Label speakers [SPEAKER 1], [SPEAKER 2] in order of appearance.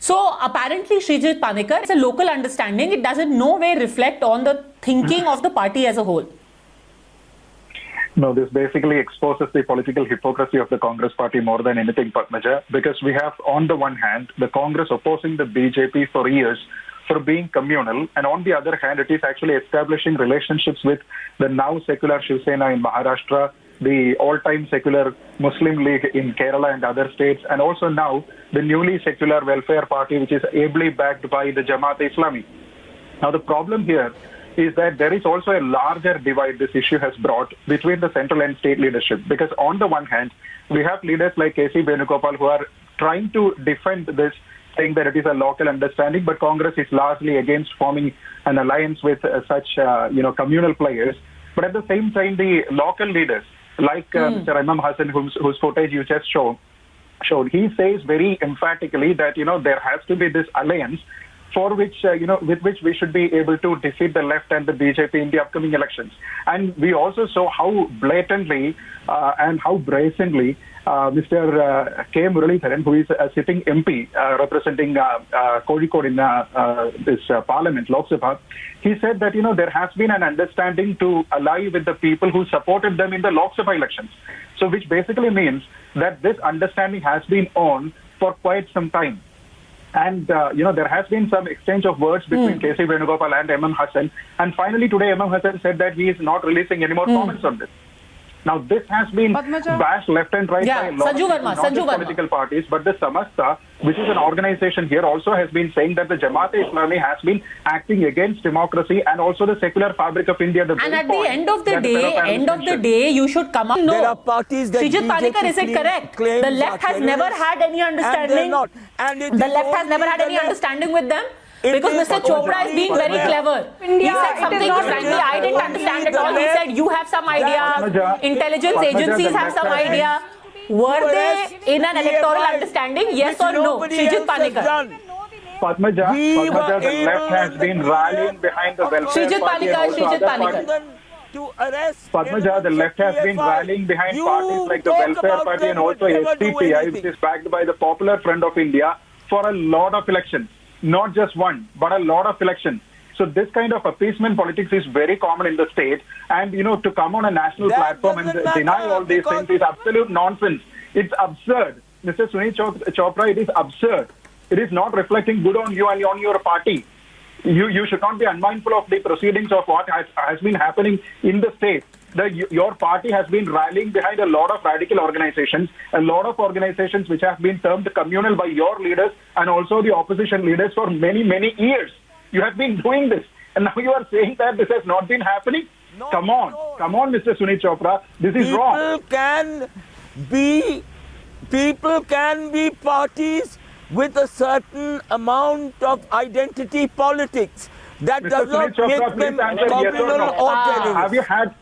[SPEAKER 1] So apparently, Sreejith Panicker, it's a local understanding. It doesn't no way reflect on the thinking of the party as a whole.
[SPEAKER 2] No, this basically exposes the political hypocrisy of the Congress party more than anything, Padmaja, because we have, on the one hand, the Congress opposing the BJP for years for being communal, and on the other hand, it is actually establishing relationships with the now secular Shiv Sena in Maharashtra, the all-time secular Muslim League in Kerala and other states, and also now the newly secular Welfare Party, which is ably backed by the Jamaat-e-Islami. Now, the problem here is that there is also a larger divide this issue has brought between the central and state leadership. Because on the one hand, we have leaders like K.C. Venugopal who are trying to defend this, saying that it is a local understanding, but Congress is largely against forming an alliance with such communal players. But at the same time, the local leaders, like Mr. Imam Hassan, whose footage you just showed, he says very emphatically that, there has to be this alliance for which, with which we should be able to defeat the left and the BJP in the upcoming elections. And we also saw how blatantly and how brazenly Mr. K. Muralidharan, who is a sitting MP representing Kozhikode in this parliament, Lok Sabha, he said that, there has been an understanding to ally with the people who supported them in the Lok Sabha elections. So which basically means that this understanding has been on for quite some time. And, there has been some exchange of words between K.C. Venugopal and Imam Hassan. And finally, today, Imam Hassan said that he is not releasing any more comments on this. Now, this has been bashed left and right by a lot of not just political parties, but the Samasta, which is an organization here, also has been saying that the Jamaat-e-Islami has been acting against democracy and also the secular fabric of India.
[SPEAKER 1] And at the end of the day, you should come up. No,
[SPEAKER 3] there are parties that
[SPEAKER 1] Sreejith Panicker, is it correct? The left has never had any understanding. The left has never had any understanding with them. Because Mr. Chopra is being very clever. He said something frankly I didn't understand at all. He said you have some idea, intelligence agencies have some idea. Were they in an electoral understanding? Yes or no? Sreejith Panicker.
[SPEAKER 2] Padmaja, the left has been rallying behind the Welfare Party and also other parties. Padmaja, the left has been rallying behind parties like the Welfare Party and also SDPI, which is backed by the Popular Front of India, for a lot of elections. Not just one, but a lot of elections. So this kind of appeasement politics is very common in the state. And, to come on a national platform and deny all these things is absolute nonsense. It's absurd. Mr. Sunil Chopra, it is absurd. It is not reflecting good on you and on your party. You should not be unmindful of the proceedings of what has been happening in the state. Your party has been rallying behind a lot of radical organizations, a lot of organizations which have been termed communal by your leaders and also the opposition leaders for many, many years. You have been doing this. And now you are saying that this has not been happening? Come on, Mr. Sunil Chopra. This is wrong.
[SPEAKER 3] People can be parties with a certain amount of identity politics. That
[SPEAKER 2] Mr.
[SPEAKER 3] does not
[SPEAKER 2] Chopra,
[SPEAKER 3] make them communal or terrorist.